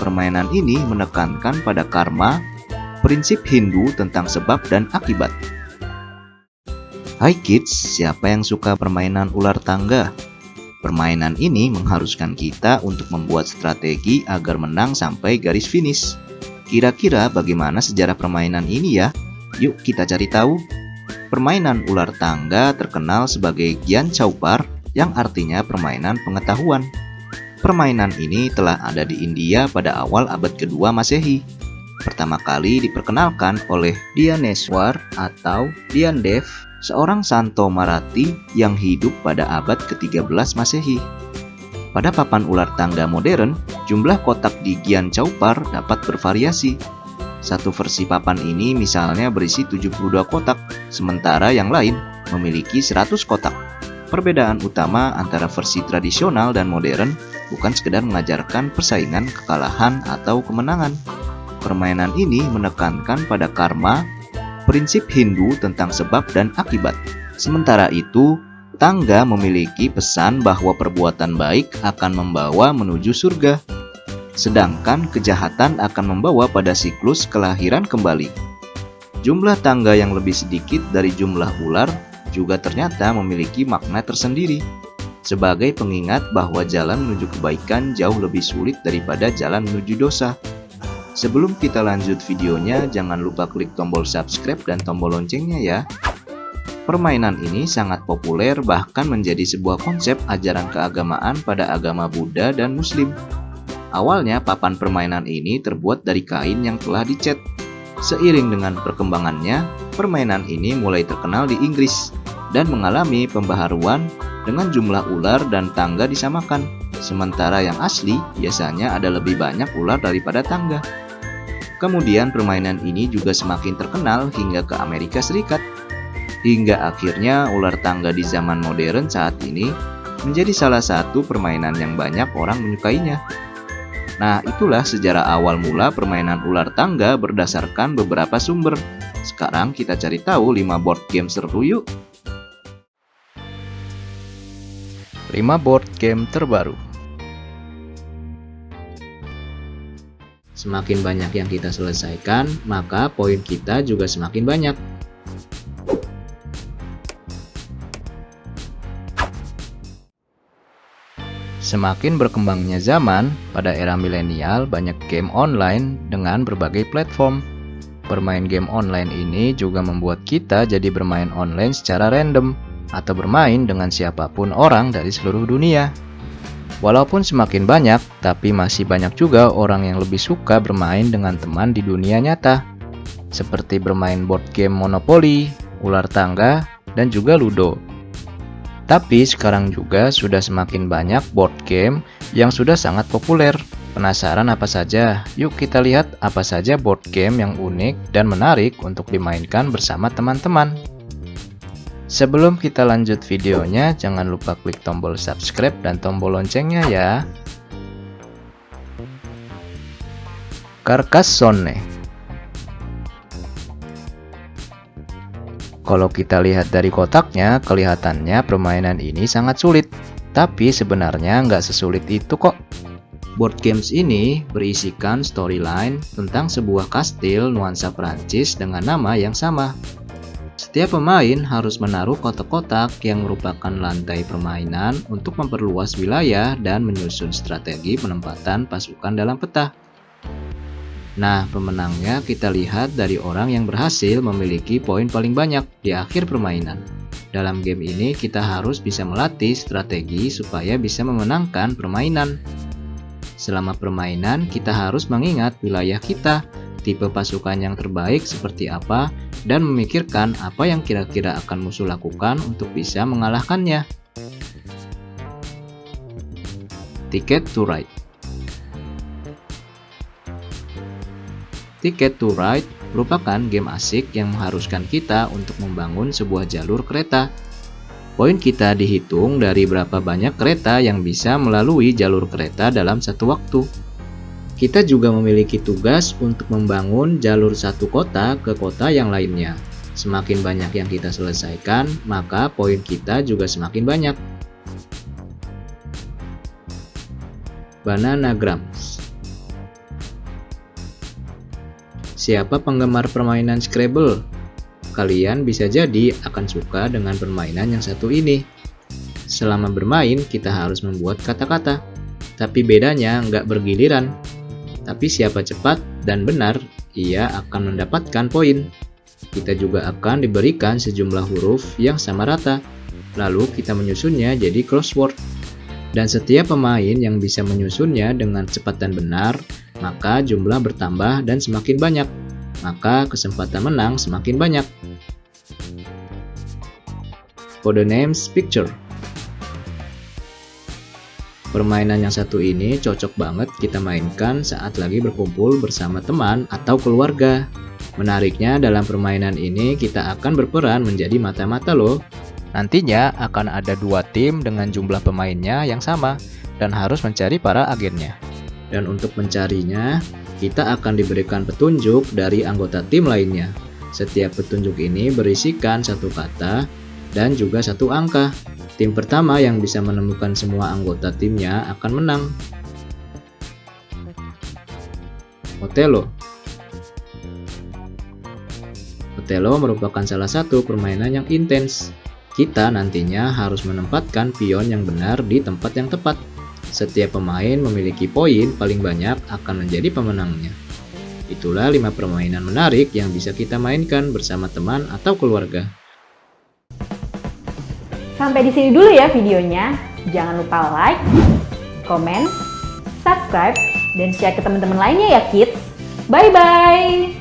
Permainan ini menekankan pada karma, prinsip Hindu tentang sebab dan akibat. Hai kids, siapa yang suka permainan ular tangga? Permainan ini mengharuskan kita untuk membuat strategi agar menang sampai garis finish. Kira-kira bagaimana sejarah permainan ini ya? Yuk kita cari tahu. Permainan ular tangga terkenal sebagai Gyan Chaupar yang artinya permainan pengetahuan. Permainan ini telah ada di India pada awal abad kedua Masehi. Pertama kali diperkenalkan oleh Dhyaneswar atau Dhyandev, seorang Santo Marathi yang hidup pada abad ke-13 Masehi. Pada papan ular tangga modern, jumlah kotak di Gyan Chaupar dapat bervariasi. Satu versi papan ini misalnya berisi 72 kotak, sementara yang lain memiliki 100 kotak. Perbedaan utama antara versi tradisional dan modern bukan sekedar mengajarkan persaingan, kekalahan, atau kemenangan. Permainan ini menekankan pada karma, prinsip Hindu tentang sebab dan akibat. Sementara itu, tangga memiliki pesan bahwa perbuatan baik akan membawa menuju surga, sedangkan kejahatan akan membawa pada siklus kelahiran kembali. Jumlah tangga yang lebih sedikit dari jumlah ular juga ternyata memiliki makna tersendiri, sebagai pengingat bahwa jalan menuju kebaikan jauh lebih sulit daripada jalan menuju dosa. Sebelum kita lanjut videonya, jangan lupa klik tombol subscribe dan tombol loncengnya ya. Permainan ini sangat populer, bahkan menjadi sebuah konsep ajaran keagamaan pada agama Buddha dan Muslim. Awalnya papan permainan ini terbuat dari kain yang telah dicat. Seiring dengan perkembangannya, permainan ini mulai terkenal di Inggris dan mengalami pembaharuan dengan jumlah ular dan tangga disamakan. Sementara yang asli biasanya ada lebih banyak ular daripada tangga. Kemudian permainan ini juga semakin terkenal hingga ke Amerika Serikat. Hingga akhirnya ular tangga di zaman modern saat ini menjadi salah satu permainan yang banyak orang menyukainya. Nah, itulah sejarah awal mula permainan ular tangga berdasarkan beberapa sumber. Sekarang kita cari tahu 5 board game seru yuk. 5 board game terbaru. Semakin banyak yang kita selesaikan, maka poin kita juga semakin banyak. Semakin berkembangnya zaman, pada era milenial banyak game online dengan berbagai platform. Bermain game online ini juga membuat kita jadi bermain online secara random atau bermain dengan siapapun orang dari seluruh dunia. Walaupun semakin banyak, tapi masih banyak juga orang yang lebih suka bermain dengan teman di dunia nyata, seperti bermain board game Monopoly, ular tangga, dan juga Ludo. Tapi sekarang juga sudah semakin banyak board game yang sudah sangat populer. Penasaran apa saja? Yuk kita lihat apa saja board game yang unik dan menarik untuk dimainkan bersama teman-teman. Sebelum kita lanjut videonya, jangan lupa klik tombol subscribe dan tombol loncengnya ya. Carcassonne. Kalau kita lihat dari kotaknya, kelihatannya permainan ini sangat sulit. Tapi sebenarnya nggak sesulit itu kok. Board games ini berisikan storyline tentang sebuah kastil nuansa Prancis dengan nama yang sama. Setiap pemain harus menaruh kotak-kotak yang merupakan lantai permainan untuk memperluas wilayah dan menyusun strategi penempatan pasukan dalam peta. Nah, pemenangnya kita lihat dari orang yang berhasil memiliki poin paling banyak di akhir permainan. Dalam game ini kita harus bisa melatih strategi supaya bisa memenangkan permainan. Selama permainan kita harus mengingat wilayah kita, tipe pasukan yang terbaik seperti apa, dan memikirkan apa yang kira-kira akan musuh lakukan untuk bisa mengalahkannya. Ticket to Ride. Ticket to Ride merupakan game asik yang mengharuskan kita untuk membangun sebuah jalur kereta. Poin kita dihitung dari berapa banyak kereta yang bisa melalui jalur kereta dalam satu waktu. Kita juga memiliki tugas untuk membangun jalur satu kota ke kota yang lainnya. Semakin banyak yang kita selesaikan, maka poin kita juga semakin banyak. Bananagrams. siapa penggemar permainan Scrabble? Kalian bisa jadi akan suka dengan permainan yang satu ini. Selama bermain, kita harus membuat kata-kata. Tapi bedanya nggak bergiliran. Tapi siapa cepat dan benar, ia akan mendapatkan poin. Kita juga akan diberikan sejumlah huruf yang sama rata. Lalu kita menyusunnya jadi crossword. Dan setiap pemain yang bisa menyusunnya dengan cepat dan benar, maka jumlah bertambah dan semakin banyak. Maka kesempatan menang semakin banyak. Codenames Picture. Permainan yang satu ini cocok banget kita mainkan saat lagi berkumpul bersama teman atau keluarga. Menariknya dalam permainan ini kita akan berperan menjadi mata-mata loh. Nantinya akan ada 2 tim dengan jumlah pemainnya yang sama dan harus mencari para agennya. Dan untuk mencarinya, kita akan diberikan petunjuk dari anggota tim lainnya. Setiap petunjuk ini berisikan satu kata dan juga satu angka. Tim pertama yang bisa menemukan semua anggota timnya akan menang. Otelo. Otelo merupakan salah satu permainan yang intens. Kita nantinya harus menempatkan pion yang benar di tempat yang tepat. Setiap pemain memiliki poin paling banyak akan menjadi pemenangnya. Itulah 5 permainan menarik yang bisa kita mainkan bersama teman atau keluarga. Sampai di sini dulu ya videonya. Jangan lupa like, komen, subscribe, dan share ke teman-teman lainnya ya kids. Bye-bye!